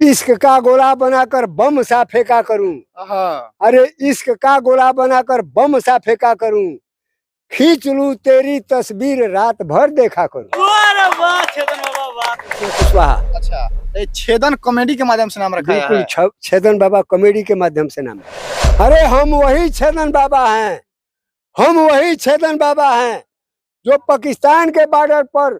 इश्क का गोला बनाकर बम सा फेंका करूं। हाँ। अरे इश्क का गोला बनाकर बम सा फेंका करूं, खींच लूं तेरी तस्वीर रात भर देखा करूं। वाह छेदन बाबा वाह। कुशवाहा। अच्छा, ये छेदन कॉमेडी के माध्यम से नाम रखा है। बिल्कुल छेदन बाबा कॉमेडी के माध्यम से नाम है। अरे हम वही छेदन बाबा हैं, हम वही छेदन बाबा हैं जो पाकिस्तान के बॉर्डर पर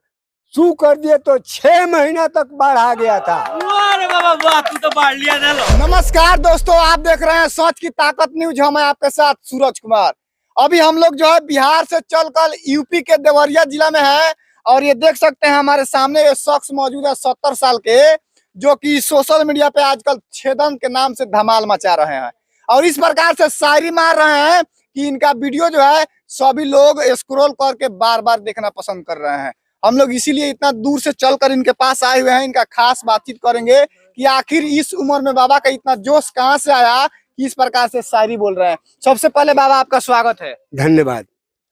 शू कर दिए तो 6 महीना तक बाढ़ आ गया था। अरे बाबा वाह, तू तो बाढ़ लिया ना। नमस्कार दोस्तों, आप देख रहे हैं सच की ताकत न्यूज। हम आपके साथ सूरज कुमार। अभी हम लोग जो है बिहार से चलकर यूपी के देवरिया जिला में है और ये देख सकते हैं हमारे सामने ये शख्स मौजूद है 70 साल के, जो कि सोशल मीडिया पे आजकल छेदन के नाम से धमाल मचा रहे हैं और इस प्रकार से शायरी मार रहे हैं कि इनका वीडियो जो है सभी लोग स्क्रॉल करके बार बार देखना पसंद कर रहे हैं। हम लोग इसीलिए इतना दूर से चलकर इनके पास आए हुए हैं। इनका खास बातचीत करेंगे कि आखिर इस उम्र में बाबा का इतना जोश कहाँ से आया कि इस प्रकार से शायरी बोल रहे हैं। सबसे पहले बाबा आपका स्वागत है। धन्यवाद।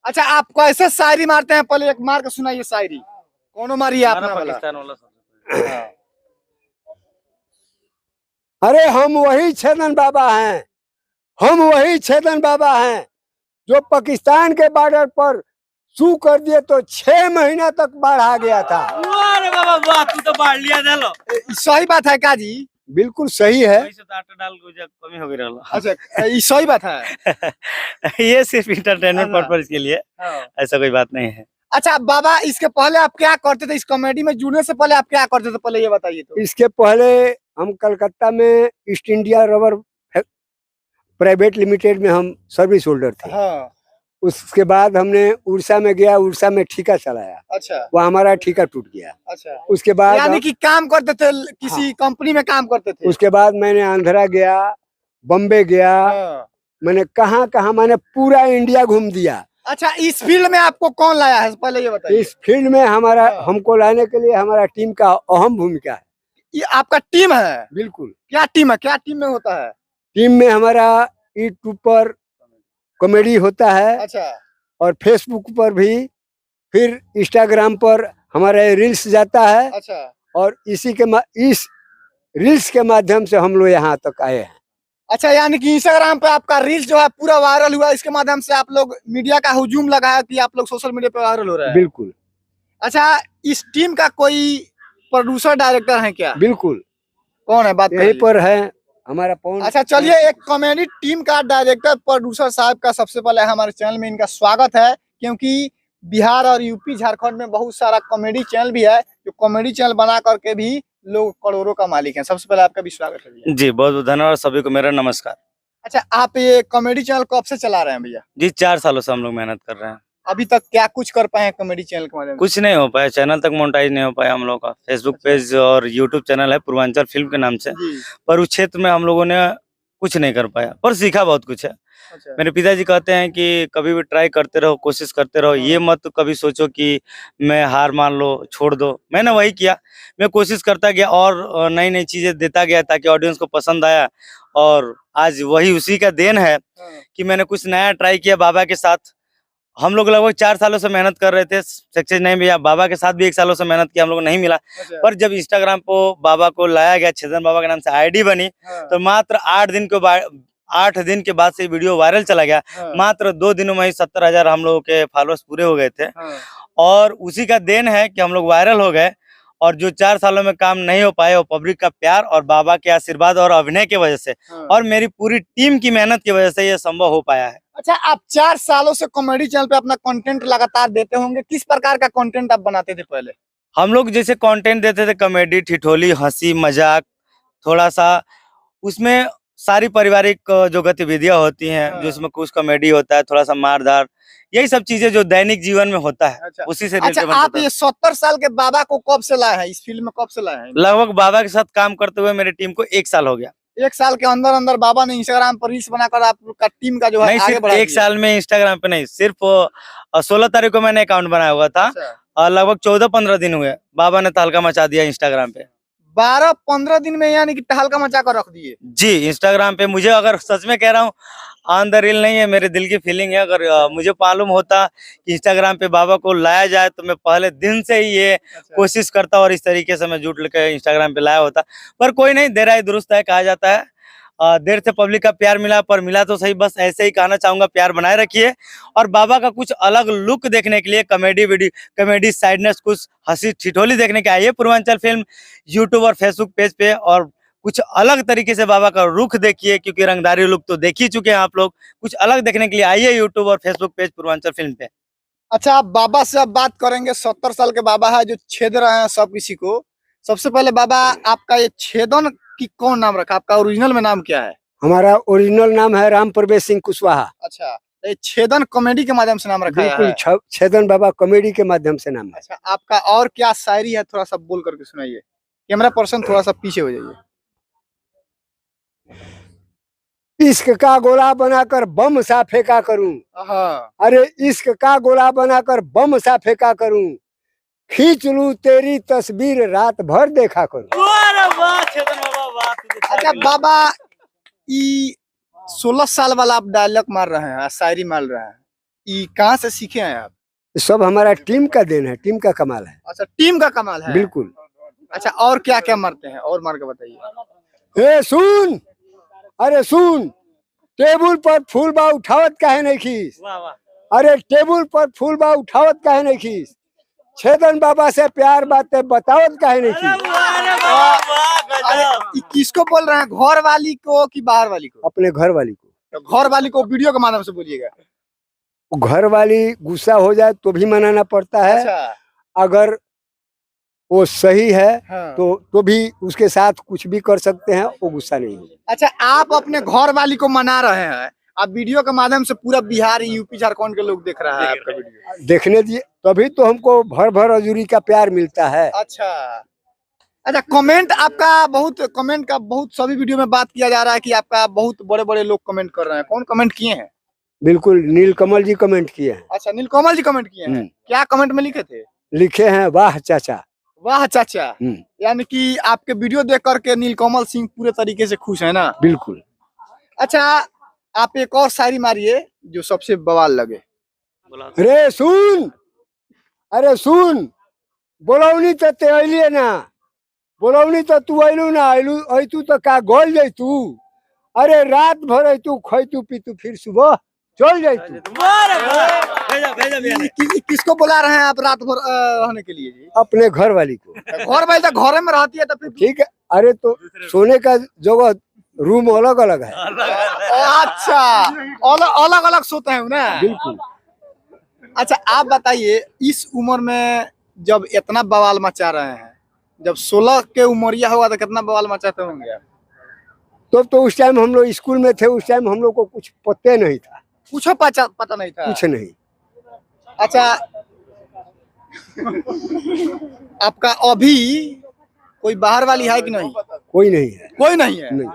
अच्छा, आप कैसे शायरी मारते हैं? पहले एक मार के सुनाइए शायरी। कौन मारी है आपने? पाकिस्तान वाला। अरे हम वही छेदन बाबा हैं, हम वही छेदन बाबा हैं जो पाकिस्तान के बॉर्डर पर शू कर दिए तो 6 महीना तक बाढ़ आ गया था। अरे बाबा वाह, तू तो बाढ़ लिया ना लो। सही बात है का जी? बिल्कुल सही है। कमी हो गई। अच्छा, ये सही बात है। ये सिर्फ इंटरटेनमेंट पर्पज के लिए, ऐसा कोई बात नहीं है। अच्छा बाबा, इसके पहले आप क्या करते थे? इस कॉमेडी में जुड़ने से पहले आप क्या करते थे, पहले ये बताइए तो। इसके पहले हम कलकत्ता में east India rubber private limited में हम सर्विस होल्डर थे। हाँ। उसके बाद हमने उड़ीसा में गया, उड़ीसा में ठेका चलाया। अच्छा। वो हमारा ठेका टूट गया। अच्छा। उसके बाद यानी कि काम करते थे किसी कंपनी में काम करते थे। उसके बाद मैंने आंध्रा गया, बम्बे गया। हाँ। मैंने कहाँ मैंने पूरा इंडिया घूम दिया। अच्छा, इस फील्ड में आपको कौन लाया है, पहले ये बताइए। इस फील्ड में हमारा हमको लाने के लिए हमारा टीम का अहम भूमिका है। ये आपका टीम है? बिल्कुल। क्या टीम है? क्या टीम में होता है? टीम में हमारा यूट्यूब पर कॉमेडी होता है। अच्छा। और फेसबुक पर भी, फिर इंस्टाग्राम पर हमारा रील्स जाता है। अच्छा। और इस रील्स के माध्यम से हम लोग यहाँ तक आए हैं। अच्छा, यानी कि इंस्टाग्राम पे आपका रील्स जो है पूरा वायरल हुआ, इसके माध्यम से आप लोग मीडिया का हुजूम लगाया कि आप लोग सोशल मीडिया पे वायरल हो रहे हैं। बिल्कुल। अच्छा, इस टीम का कोई प्रोड्यूसर डायरेक्टर है क्या? बिल्कुल। कौन है? बात यहीं पर है हमारा पवन। अच्छा चलिए, एक कॉमेडी टीम का डायरेक्टर प्रोड्यूसर साहब का सबसे पहले हमारे चैनल में इनका स्वागत है, क्योंकि बिहार और यूपी झारखंड में बहुत सारा कॉमेडी चैनल भी है, जो कॉमेडी चैनल बना करके भी लोग करोड़ों का मालिक हैं। सबसे पहले आपका भी स्वागत है जी, बहुत बहुत धन्यवाद। सभी को मेरा नमस्कार। अच्छा, आप ये कॉमेडी चैनल कब से चला रहे हैं भैया? जी, 4 सालों से हम लोग मेहनत कर रहे हैं। अभी तक क्या कुछ कर पाए हैं कॉमेडी चैनल के माध्यम से? कुछ नहीं हो पाया, चैनल तक मोनेटाइज नहीं हो पाया हम लोग का। फेसबुक पेज और यूट्यूब चैनल है पूर्वांचल फिल्म के नाम से, पर उस क्षेत्र में हम लोगों ने कुछ नहीं कर पाया, पर सीखा बहुत कुछ है। अच्छा। मेरे पिताजी कहते हैं कि कभी भी ट्राई करते रहो, कोशिश करते रहो, ये मत कभी सोचो कि मैं हार मान लो, छोड़ दो। मैंने वही किया, मैं कोशिश करता गया और नई नई चीजें देता गया ताकि ऑडियंस को पसंद आया। और आज वही उसी का देन है कि मैंने कुछ नया ट्राई किया बाबा के साथ। हम लोग लगभग 4 सालों से मेहनत कर रहे थे, सक्सेस नहीं मिला। बाबा के साथ भी 1 सालों से मेहनत किया, हम लोग को नहीं मिला। अच्छा। पर जब इंस्टाग्राम पे बाबा को लाया गया, छेदन बाबा के नाम से आईडी बनी, तो मात्र 8 दिन के बाद से वीडियो वायरल चला गया। मात्र 2 दिनों में ही 70,000 हम लोगों के फॉलोअर्स पूरे हो गए थे। और उसी का देन है कि हम लोग वायरल हो गए। और जो 4 सालों में काम नहीं हो पाए, वो पब्लिक का प्यार और बाबा के आशीर्वाद और अभिनय की वजह से और मेरी पूरी टीम की मेहनत की वजह से ये संभव हो पाया है। अच्छा, आप 4 सालों से कॉमेडी चैनल पे अपना कंटेंट लगातार देते होंगे। किस प्रकार का कंटेंट आप बनाते थे पहले? हम लोग जैसे कंटेंट देते थे, कॉमेडी, ठिठोली, हंसी मजाक, थोड़ा सा उसमें सारी पारिवारिक जो गतिविधियां होती हैं, जो उसमें कुछ कॉमेडी होता है, थोड़ा सा मारधार, यही सब चीजें जो दैनिक जीवन में होता है। अच्छा। उसी से अच्छा, आप ये 70 साल के बाबा को कब से लाए हैं, इस फील्ड में कब से लाए हैं? लगभग बाबा के साथ काम करते हुए मेरी टीम को 1 साल हो गया। 1 साल के अंदर अंदर बाबा ने इंस्टाग्राम पर रील्स बनाकर आपका टीम का जो है नहीं, आगे सिर्फ बढ़ा 1 साल में इंस्टाग्राम पे नहीं, सिर्फ 16 तारीख को मैंने अकाउंट बनाया हुआ था। अच्छा। और लगभग 14-15 दिन हुए, बाबा ने तहलका मचा दिया इंस्टाग्राम पे। 12-15 दिन में यानी कि तहलका मचा कर रख दिए। जी इंस्टाग्राम पे मुझे, अगर सच में कह रहा हूँ, ऑन द रील नहीं है, मेरे दिल की फीलिंग है। अगर मुझे मालूम होता कि इंस्टाग्राम पे बाबा को लाया जाए तो मैं पहले दिन से ही ये कोशिश करता और इस तरीके से मैं झूठ लेकर इंस्टाग्राम पे लाया होता। पर कोई नहीं, देर आए दुरुस्त है कहा जाता है। देर से पब्लिक का प्यार मिला, पर मिला तो सही। बस ऐसे ही कहना चाहूंगा, प्यार बनाए रखिए। और बाबा का कुछ अलग लुक देखने के लिए कॉमेडी साइडनेस, कुछ हंसी ठिठोली देखने के आइए पूर्वांचल फिल्म यूट्यूब और फेसबुक पेज पे। और कुछ अलग तरीके से बाबा का रुख देखिए, क्योंकि रंगदारी लुक तो देख ही चुके हैं आप लोग। कुछ अलग देखने के लिए आइए यूट्यूब और फेसबुक पेज पूर्वांचल फिल्म पे। अच्छा, आप बाबा से अब बात करेंगे। 70 साल के बाबा है जो छेद रहे हैं सब किसी को। सबसे पहले बाबा, आपका ये छेदन की कौन नाम रखा? आपका ओरिजिनल में नाम क्या है? हमारा ओरिजिनल नाम है राम प्रवेश सिंह कुशवाहा। अच्छा, ये छेदन कॉमेडी के माध्यम से नाम रखा बिल्कुल, है। छेदन बाबा कॉमेडी के माध्यम से नाम है। अच्छा, आपका और क्या शायरी है, थोड़ा सा बोल करके सुनाइए। कैमरा पर्सन थोड़ा सा पीछे हो जाइए। इश्क का गोला बनाकर बम सा फेंका करूं, हाँ, अरे इश्क का गोला बनाकर बम सा फेंका करूं, खींच लूं तेरी तस्वीर रात भर देखा करूं। अच्छा बाबा, ई 16 साल वाला आप डायलॉग मार रहे हैं, शायरी मार रहे हैं, ई कहाँ से सीखे हैं आप? सब हमारा टीम का देन है, टीम का कमाल है। अच्छा, टीम का कमाल है। बिल्कुल। अच्छा, और क्या क्या मारते हैं, और मार के बताइए। ए सुन, अरे सुन, टेबुल पर फूल बा उठावत काहे नहीं खीस, अरे टेबुल पर फूल बा उठावत काहे नहीं खीस, छेदन बाबा से प्यार बातें बतावत काहे नहीं खीस। अरे ई किसको बोल रहे हैं, घर वाली को कि बाहर वाली को? अपने घर वाली को। तो घर वाली को वीडियो के माध्यम से बोलिएगा। घर वाली गुस्सा हो जाए तो भी मनाना पड़ता है। अच्छा, अगर वो सही है हाँ। तो भी उसके साथ कुछ भी कर सकते हैं, वो गुस्सा नहीं होगा। अच्छा, आप अपने घर वाली को मना रहे हैं, आप वीडियो के माध्यम से पूरा बिहार, यूपी, झारखंड के लोग देख रहा है आपका वीडियो। देखने दिए तभी तो हमको भर भर हजूरी का प्यार मिलता है। अच्छा अच्छा, कमेंट आपका बहुत, कमेंट का बहुत, सभी वीडियो में बात किया जा रहा है कि आपका बहुत बड़े बड़े लोग कमेंट कर रहे हैं। कौन कमेंट किए हैं? बिल्कुल, नीलकमल जी कमेंट किए हैं। अच्छा, नीलकमल जी कमेंट किए हैं। क्या कमेंट में लिखे थे? लिखे हैं, वाह चाचा। वाह चाचा। यानी कि आपके वीडियो देख करके नीलकमल सिंह पूरे तरीके से खुश है ना? बिल्कुल। अच्छा, आप एक और शायरी मारिए जो सबसे बवाल लगे। अरे सुन, अरे सुन, बोलौनी तो ते अइलिए ना, बोलौनी तो तू अइलू ना, अइतू तो का गोल जैतू, अरे रात भर अइतू खैतू पीतू फिर सुबह चल जैतू। किसको बुला रहे हैं आप रात भर रहने के लिए जी? अपने घर वाली को। घर वाली तो घर में रहती है तो फिर ठीक है, अरे तो सोने का जगह रूम अलग अलग है। अच्छा, अलग अलग सोते हैं ना? बिल्कुल। अच्छा, आप बताइए, इस उम्र में जब इतना बवाल मचा रहे हैं, जब 16 के उमरिया होगा तो कितना बवाल मचाते होंगे आप? तो उस टाइम हम लोग स्कूल में थे, उस टाइम हम लोग को कुछ पता नहीं था, कुछ पता नहीं था? कुछ नहीं। अच्छा, आपका अभी कोई बाहर वाली है कि नहीं? कोई नहीं है। कोई नहीं है? नहीं,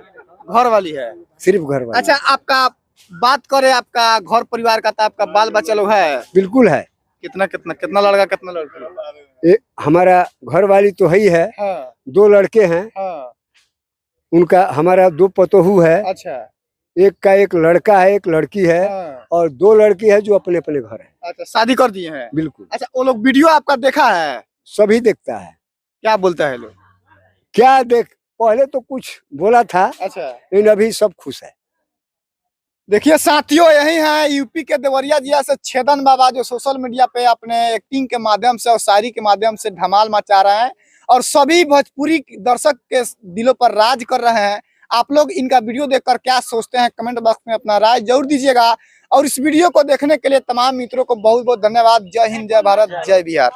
घर वाली है, सिर्फ घर वाली। अच्छा, आपका बात करें, आपका घर परिवार का, तो आपका बाल बच्चा लोग है? बिल्कुल है। कितना कितना कितना लड़का कितना लड़की? हमारा घर वाली तो ही है। हाँ, 2 लड़के हैं। हाँ। उनका, हमारा 2 पतोहू है। अच्छा, एक का एक लड़का है, एक लड़की है। हाँ। और 2 लड़की है जो अपने अपने घर है। अच्छा, शादी कर दिए हैं? बिल्कुल। अच्छा, वो लोग वीडियो आपका देखा है? सभी देखता है। क्या बोलता है लोग? क्या देख, पहले तो कुछ बोला था। अच्छा, लेकिन अभी सब खुश है। देखिए साथियों, यही है यूपी के देवरिया जिला से छेदन बाबा, जो सोशल मीडिया पे अपने एक्टिंग के माध्यम से और शायरी के माध्यम से धमाल मचा रहे हैं और सभी भोजपुरी दर्शक के दिलों पर राज कर रहे हैं। आप लोग इनका वीडियो देखकर क्या सोचते हैं, कमेंट बॉक्स में अपना राय जरूर दीजिएगा। और इस वीडियो को देखने के लिए तमाम मित्रों को बहुत बहुत धन्यवाद। जय हिंद, जय भारत, जय बिहार।